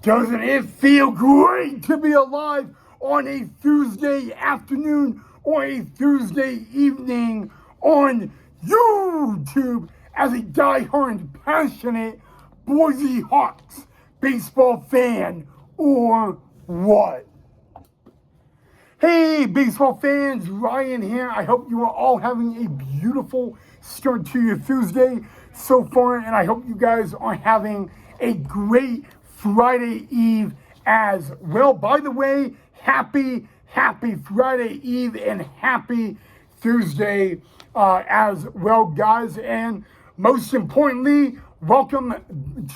Doesn't it feel great to be alive on a Thursday afternoon or a Thursday evening on YouTube as a diehard, passionate Boise Hawks baseball fan or what? Hey, baseball fans, Ryan here. I hope you are all having a beautiful start to your Thursday so far, and I hope you guys are having a great Friday Eve as well. By the way, happy Friday Eve and happy Thursday as well, guys. And most importantly, welcome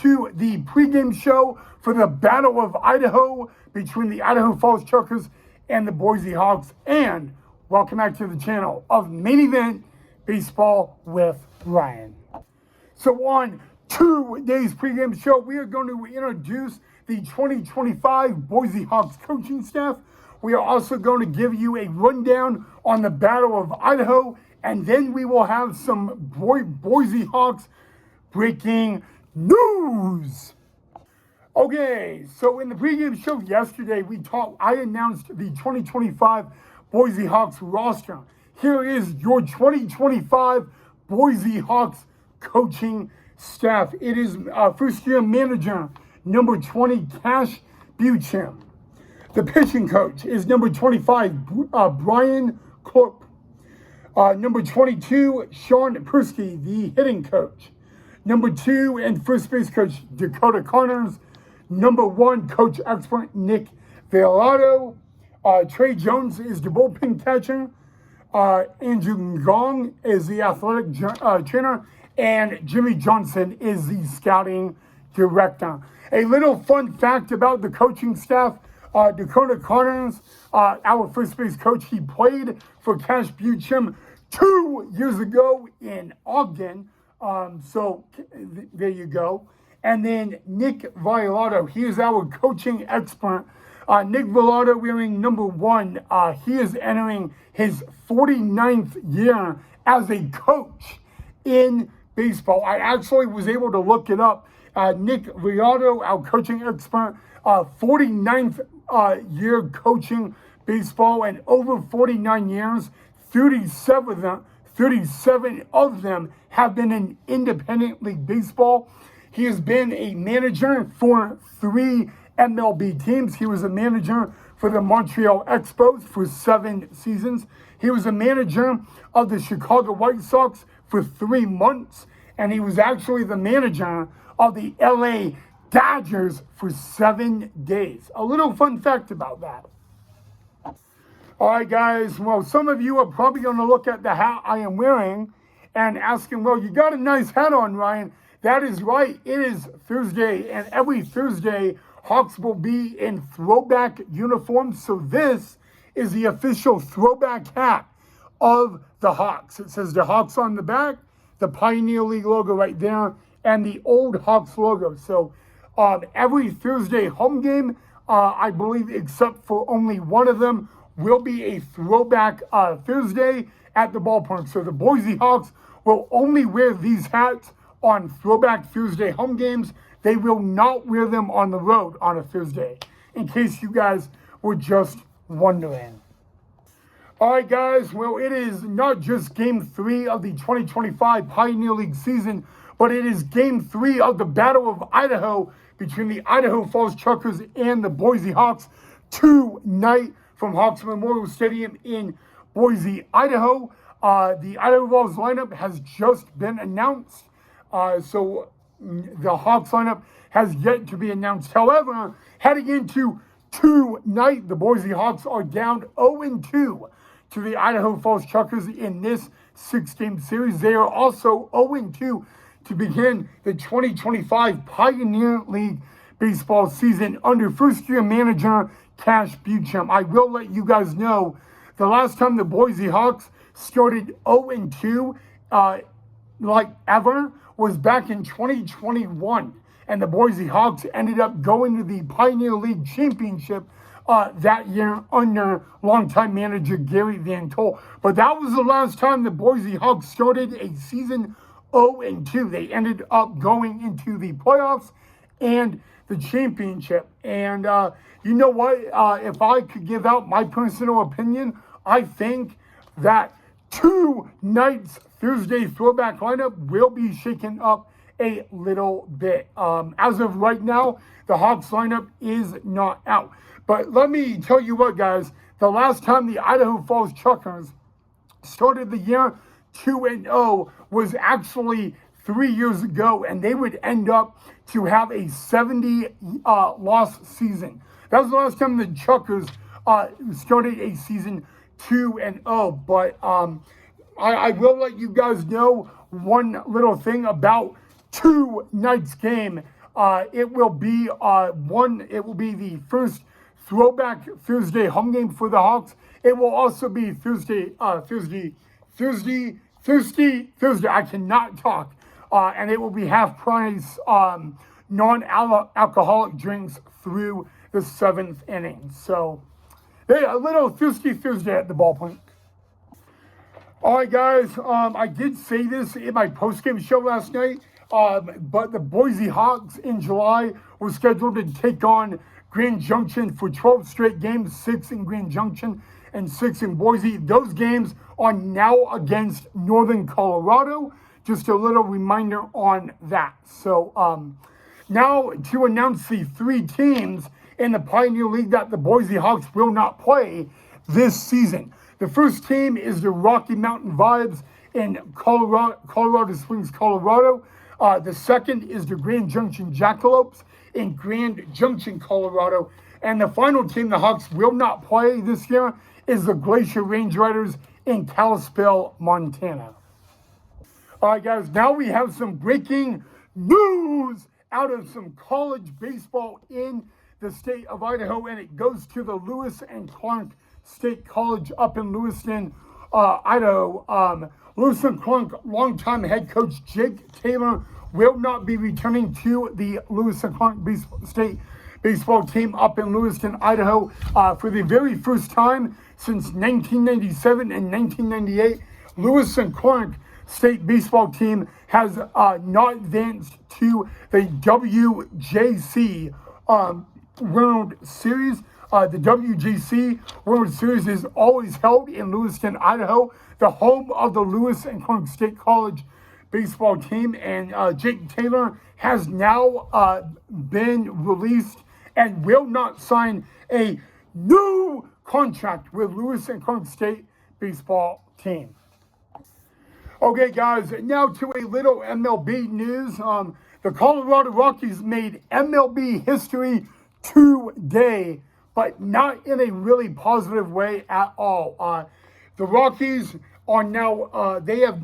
to the pregame show for the Battle of Idaho between the Idaho Falls Truckers and the Boise Hawks. And welcome back to the channel of Main Event Baseball with Ryan. So on today's pregame show, we are going to introduce the 2025 Boise Hawks coaching staff. We are also going to give you a rundown on the Battle of Idaho, and then we will have some Boise Hawks breaking news. Okay, so in the pregame show yesterday, I announced the 2025 Boise Hawks roster. Here is your 2025 Boise Hawks coaching staff. It is first-year manager, number 20, Cash Bucham. The pitching coach is number 25, Brian Cook. Number 22, Sean Persky, the hitting coach. Number 2 and first base coach, Dakota Connors. Number 1, coach expert, Nick Villado. Trey Jones is the bullpen catcher. Andrew Gong is the athletic trainer. And Jimmy Johnson is the scouting director. A little fun fact about the coaching staff, Dakota Connors, our first base coach, he played for Cash Bucham 2 years ago in Ogden. So there you go. And then Nick Villado, he is our coaching expert. Nick Villado wearing number 1. He is entering his 49th year as a coach in baseball. I actually was able to look it up. Nick Villado, our coaching expert, 49th year coaching baseball, and over 49 years, 37 of them have been in independent league baseball. He has been a manager for 3 MLB teams. He was a manager for the Montreal Expos for 7 seasons. He was a manager of the Chicago White Sox for 3 months. And he was actually the manager of the LA Dodgers for 7 days. A little fun fact about that. All right, guys. Well, some of you are probably going to look at the hat I am wearing and asking, well, you got a nice hat on, Ryan. That is right. It is Thursday, and every Thursday, Hawks will be in throwback uniforms. So this is the official throwback hat of the Hawks. It says the Hawks on the back, the Pioneer League logo right there, and the old Hawks logo. So every Thursday home game, I believe, except for only one of them, will be a throwback Thursday at the ballpark. So the Boise Hawks will only wear these hats on throwback Thursday home games. They will not wear them on the road on a Thursday, in case you guys were just wondering. All right, guys, well, it is not just Game 3 of the 2025 Pioneer League season, but it is Game 3 of the Battle of Idaho between the Idaho Falls Truckers and the Boise Hawks tonight from Hawks Memorial Stadium in Boise, Idaho. The Idaho Falls lineup has just been announced. So the Hawks lineup has yet to be announced. However, heading into tonight, the Boise Hawks are down 0-2 to the Idaho Falls Truckers in this 6-game series. They are also 0-2 to begin the 2025 Pioneer League baseball season under first-year manager Cash Bucham. I will let you guys know the last time the Boise Hawks started 0-2, like ever, was back in 2021, and the Boise Hawks ended up going to the Pioneer League Championship that year under longtime manager Gary Van Tol. But that was the last time the Boise Hawks started a season 0-2. They ended up going into the playoffs, and the the championship. And you know what? If I could give out my personal opinion, I think that tonight's Thursday throwback lineup will be shaken up a little bit. As of right now, the Hawks lineup is not out. But let me tell you what, guys, the last time the Idaho Falls Truckers started the year 2-0 was actually 3 years ago, and they would end up to have a 70 loss season. That was the last time the Truckers started a season 2-0. But I will let you guys know one little thing about tonight's game. It will be the first throwback Thursday home game for the Hawks. It will also be Thursday. I cannot talk. And it will be half price non-alcoholic drinks through the 7th inning. So, hey, a little Thirsty Thursday at the ballpark. All right, guys. I did say this in my postgame show last night, but the Boise Hawks in July were scheduled to take on Grand Junction for 12 straight games, 6 in Grand Junction and 6 in Boise. Those games are now against Northern Colorado. Just a little reminder on that. So now to announce the 3 teams in the Pioneer League that the Boise Hawks will not play this season. The first team is the Rocky Mountain Vibes in Colorado Springs, Colorado. The second is the Grand Junction Jackalopes in Grand Junction, Colorado. And the final team the Hawks will not play this year is the Glacier Range Riders in Kalispell, Montana. All right, guys, now we have some breaking news out of some college baseball in the state of Idaho, and it goes to the Lewis and Clark State College up in Lewiston, Idaho. Lewis and Clark longtime head coach Jake Taylor will not be returning to the Lewis and Clark State baseball team up in Lewiston, Idaho, for the very first time since 1997 and 1998. Lewis and Clark State baseball team has not advanced to the WJC World Series. The WJC World Series is always held in Lewiston, Idaho, the home of the Lewis and Clark State College baseball team. And Jake Taylor has now been released and will not sign a new contract with Lewis and Clark State baseball team. Okay, guys, now to a little MLB news. The Colorado Rockies made MLB history today, but not in a really positive way at all. The Rockies are now, they have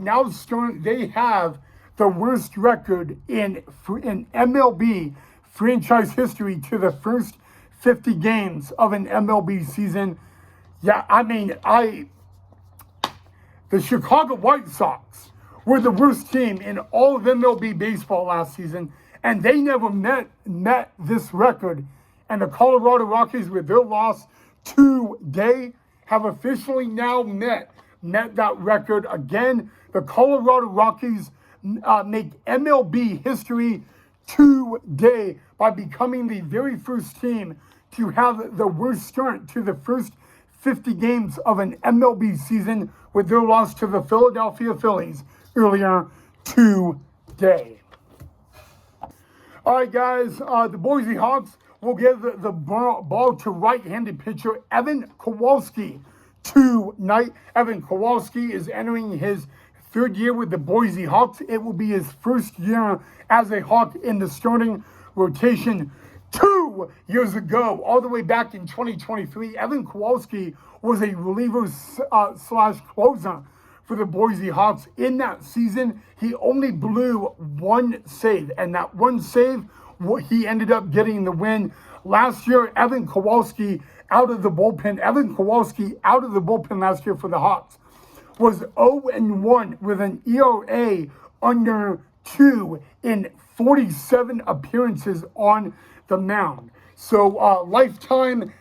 the worst record in MLB franchise history to the first 50 games of an MLB season. Yeah, I mean, the Chicago White Sox were the worst team in all of MLB baseball last season, and they never met this record. And the Colorado Rockies, with their loss today, have officially now met that record again. The Colorado Rockies make MLB history today by becoming the very first team to have the worst start to the first 50 games of an MLB season with their loss to the Philadelphia Phillies earlier today. All right, guys, the Boise Hawks will give the ball to right-handed pitcher Evan Kowalski tonight. Evan Kowalski is entering his 3rd year with the Boise Hawks. It will be his first year as a Hawk in the starting rotation. 2 years ago, all the way back in 2023, Evan Kowalski was a reliever slash closer for the Boise Hawks. In that season, he only blew 1 save, and that 1 save, he ended up getting the win. Last year, Evan Kowalski out of the bullpen last year for the Hawks was 0-1 with an ERA under 2 in 47 appearances on the mound. So lifetime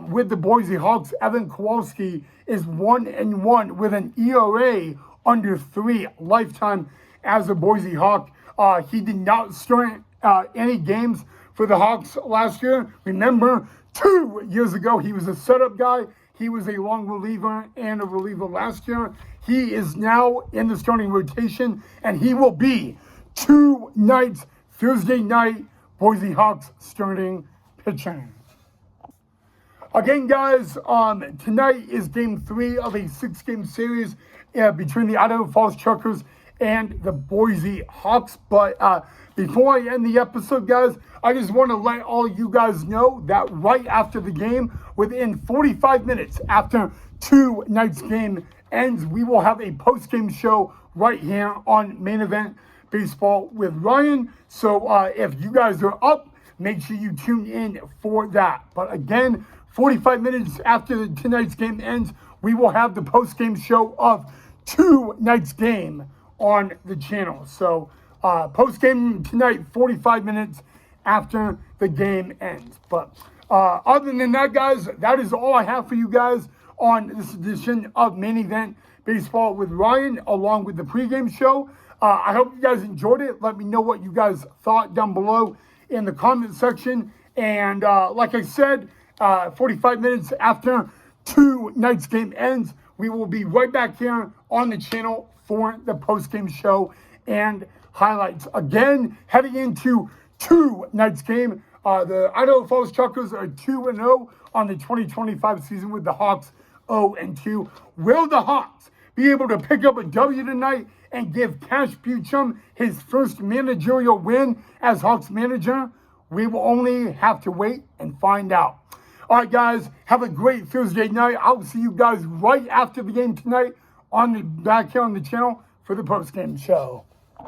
with the Boise Hawks, Evan Kowalski is 1-1 with an ERA under 3 lifetime as a Boise Hawk. He did not start any games for the Hawks last year. Remember, 2 years ago, he was a setup guy. He was a long reliever and a reliever last year. He is now in the starting rotation, and he will be 2 nights, Thursday night, Boise Hawks starting pitching. Again, guys, tonight is game 3 of a 6-game series between the Idaho Falls Truckers and the Boise Hawks. But before I end the episode, guys, I just want to let all you guys know that right after the game, within 45 minutes after 2 nights game ends, we will have a post-game show right here on Main Event Baseball with Ryan. So if you guys are up, make sure you tune in for that. But again, 45 minutes after tonight's game ends, we will have the post-game show of 2 nights game on the channel. So post-game tonight, 45 minutes after the game ends. But other than that, guys, that is all I have for you guys on this edition of Main Event Baseball with Ryan, along with the pregame show. I hope you guys enjoyed it. Let me know what you guys thought down below in the comment section. And like I said, 45 minutes after 2 nights game ends, we will be right back here on the channel for the post-game show and highlights. Again, heading into 2 nights game, the Idaho Falls Truckers are 2-0 on the 2025 season with the Hawks 0-2. Will the Hawks be able to pick up a W tonight and give Cash Buchum his first managerial win as Hawks manager? We will only have to wait and find out. All right, guys, have a great Thursday night. I'll see you guys right after the game tonight back here on the channel for the post-game show.